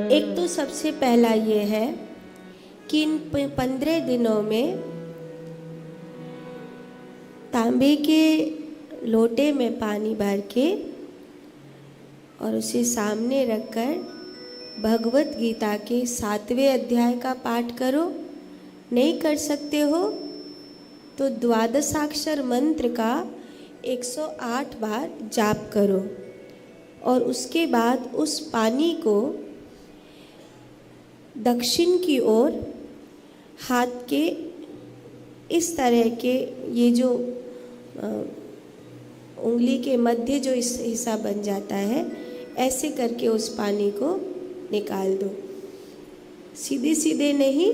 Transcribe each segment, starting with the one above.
एक तो सबसे पहला ये है कि इन 15 दिनों में तांबे के लोटे में पानी भर के और उसे सामने रखकर भगवत गीता के 7वें अध्याय का पाठ करो। नहीं कर सकते हो तो द्वादशाक्षर मंत्र का 108 बार जाप करो और उसके बाद उस पानी को दक्षिण की ओर हाथ के इस तरह के ये जो उंगली के मध्य जो इस हिस्सा बन जाता है ऐसे करके उस पानी को निकाल दो। सीधे सीधे नहीं,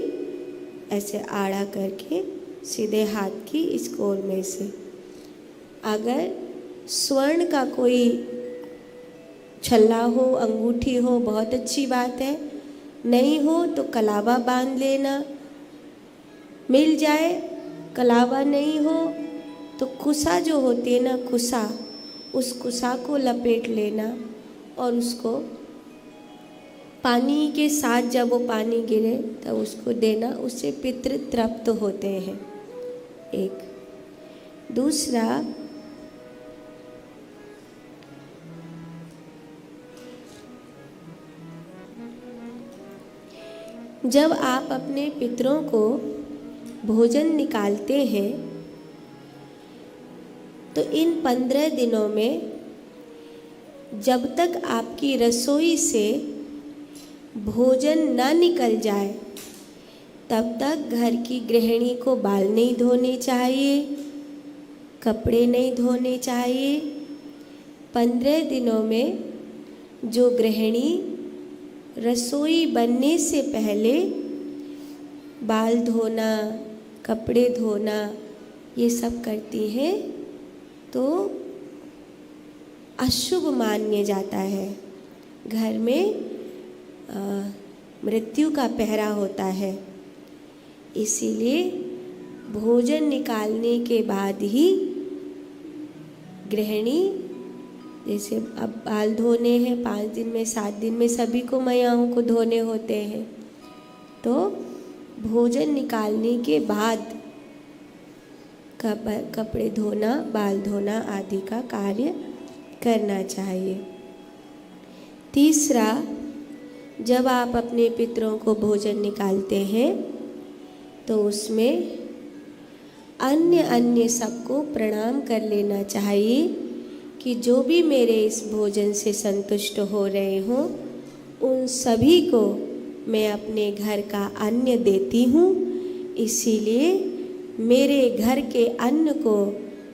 ऐसे आड़ा करके सीधे हाथ की इस कोर में से। अगर स्वर्ण का कोई छल्ला हो, अंगूठी हो, बहुत अच्छी बात है। नहीं हो तो कलावा बांध लेना। मिल जाए कलावा नहीं हो तो कुसा जो होती है ना, कुसा, उस कुसा को लपेट लेना और उसको पानी के साथ जब वो पानी गिरे तब उसको देना। उससे पितृ तृप्त होते हैं। एक दूसरा, जब आप अपने पितरों को भोजन निकालते हैं तो इन 15 दिनों में जब तक आपकी रसोई से भोजन ना निकल जाए तब तक घर की गृहिणी को बाल नहीं धोने चाहिए, कपड़े नहीं धोने चाहिए। 15 दिनों में जो गृहिणी रसोई बनने से पहले बाल धोना, कपड़े धोना ये सब करती हैं तो अशुभ मान्य जाता है। घर में मृत्यु का पहरा होता है। इसीलिए भोजन निकालने के बाद ही गृहिणी, जैसे अब बाल धोने हैं 5 दिन में 7 दिन में सभी को मैयाओं को धोने होते हैं, तो भोजन निकालने के बाद कपड़े धोना, बाल धोना आदि का कार्य करना चाहिए। तीसरा, जब आप अपने पितरों को भोजन निकालते हैं तो उसमें अन्य सबको प्रणाम कर लेना चाहिए कि जो भी मेरे इस भोजन से संतुष्ट हो रहे हों उन सभी को मैं अपने घर का अन्न देती हूँ। इसीलिए मेरे घर के अन्न को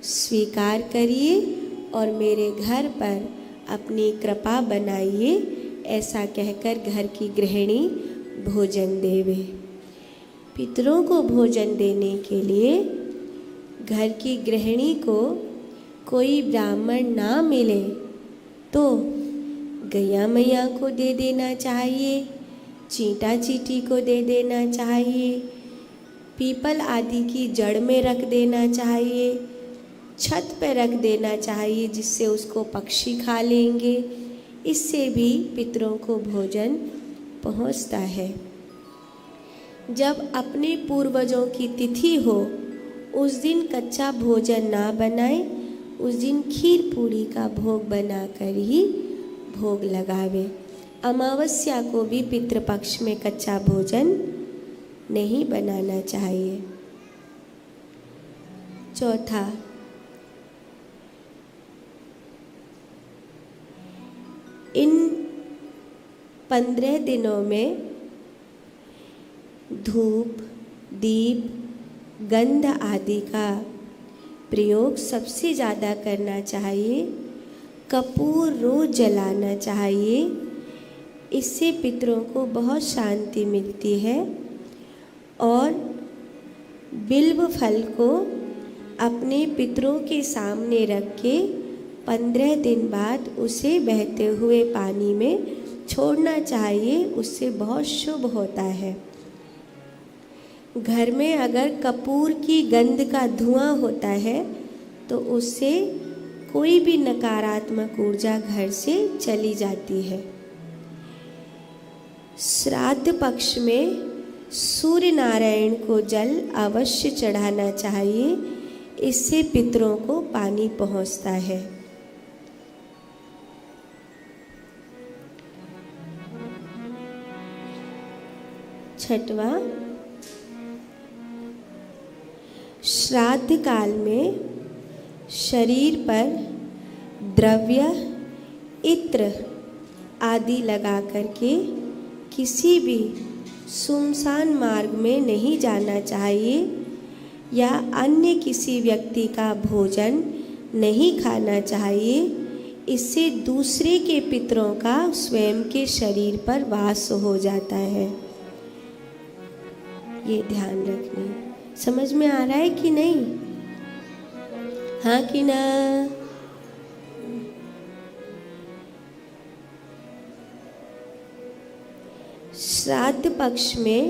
स्वीकार करिए और मेरे घर पर अपनी कृपा बनाइए, ऐसा कहकर घर की गृहिणी भोजन देवे। पितरों को भोजन देने के लिए घर की गृहिणी को कोई ब्राह्मण ना मिले तो गैया मैया को दे देना चाहिए, चींटा चींटी को दे देना चाहिए, पीपल आदि की जड़ में रख देना चाहिए, छत पर रख देना चाहिए जिससे उसको पक्षी खा लेंगे। इससे भी पितरों को भोजन पहुंचता है। जब अपने पूर्वजों की तिथि हो उस दिन कच्चा भोजन ना बनाए, उस दिन खीर पूड़ी का भोग बनाकर ही भोग लगावे। अमावस्या को भी पितृपक्ष में कच्चा भोजन नहीं बनाना चाहिए। चौथा, इन 15 दिनों में धूप, दीप, गंध आदि का प्रयोग सबसे ज़्यादा करना चाहिए। कपूर रोज जलाना चाहिए। इससे पितरों को बहुत शांति मिलती है। और बिल्व फल को अपने पितरों के सामने रख के 15 दिन बाद उसे बहते हुए पानी में छोड़ना चाहिए। उससे बहुत शुभ होता है। घर में अगर कपूर की गंध का धुआं होता है तो उससे कोई भी नकारात्मक ऊर्जा घर से चली जाती है। श्राद्ध पक्ष में सूर्य नारायण को जल अवश्य चढ़ाना चाहिए, इससे पितरों को पानी पहुंचता है। छठवां, श्राद्ध काल में शरीर पर द्रव्य, इत्र आदि लगा करके किसी भी सुनसान मार्ग में नहीं जाना चाहिए या अन्य किसी व्यक्ति का भोजन नहीं खाना चाहिए। इससे दूसरे के पितरों का स्वयं के शरीर पर वास हो जाता है। ये ध्यान रखना। समझ में आ रहा है कि नहीं? हाँ कि ना? श्राद्ध पक्ष में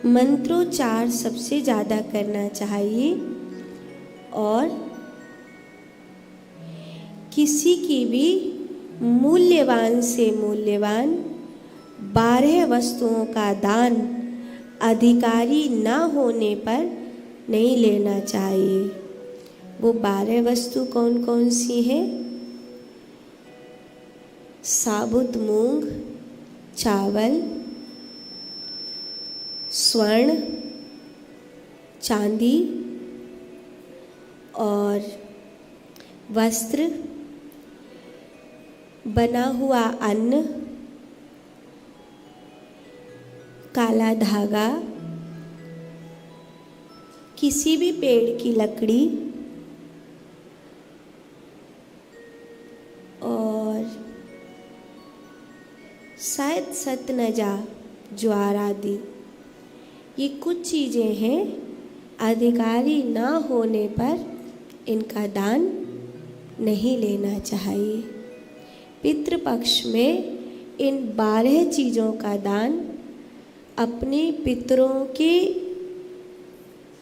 मंत्रोच्चार सबसे ज़्यादा करना चाहिए और किसी की भी मूल्यवान से मूल्यवान 12 वस्तुओं का दान अधिकारी न होने पर नहीं लेना चाहिए। वो 12 वस्तु कौन कौन सी हैं? साबुत मूंग, चावल, स्वर्ण, चांदी और वस्त्र, बना हुआ अन्न, काला धागा, किसी भी पेड़ की लकड़ी और शायद सतनजा, ज्वार आदि, ये कुछ चीज़ें हैं। अधिकारी ना होने पर इनका दान नहीं लेना चाहिए। पितृपक्ष में इन 12 चीज़ों का दान अपने पितरों के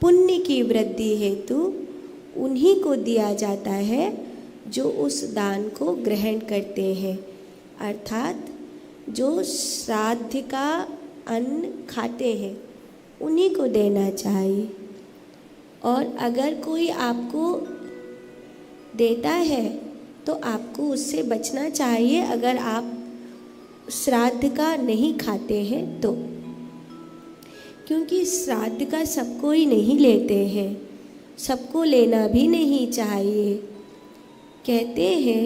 पुण्य की वृद्धि हेतु उन्हीं को दिया जाता है जो उस दान को ग्रहण करते हैं, अर्थात जो श्राद्ध का अन्न खाते हैं उन्हीं को देना चाहिए। और अगर कोई आपको देता है तो आपको उससे बचना चाहिए, अगर आप श्राद्ध का नहीं खाते हैं तो, क्योंकि श्राद्ध का सबको ही नहीं लेते हैं, सबको लेना भी नहीं चाहिए। कहते हैं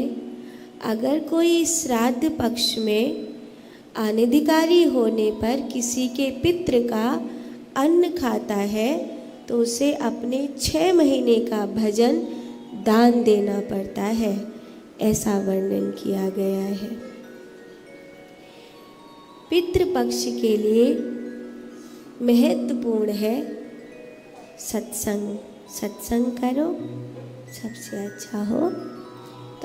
अगर कोई श्राद्ध पक्ष में अनधिकारी होने पर किसी के पितृ का अन्न खाता है तो उसे अपने 6 महीने का भजन दान देना पड़ता है, ऐसा वर्णन किया गया है। पितृपक्ष के लिए महत्वपूर्ण है सत्संग। सत्संग करो, सबसे अच्छा हो।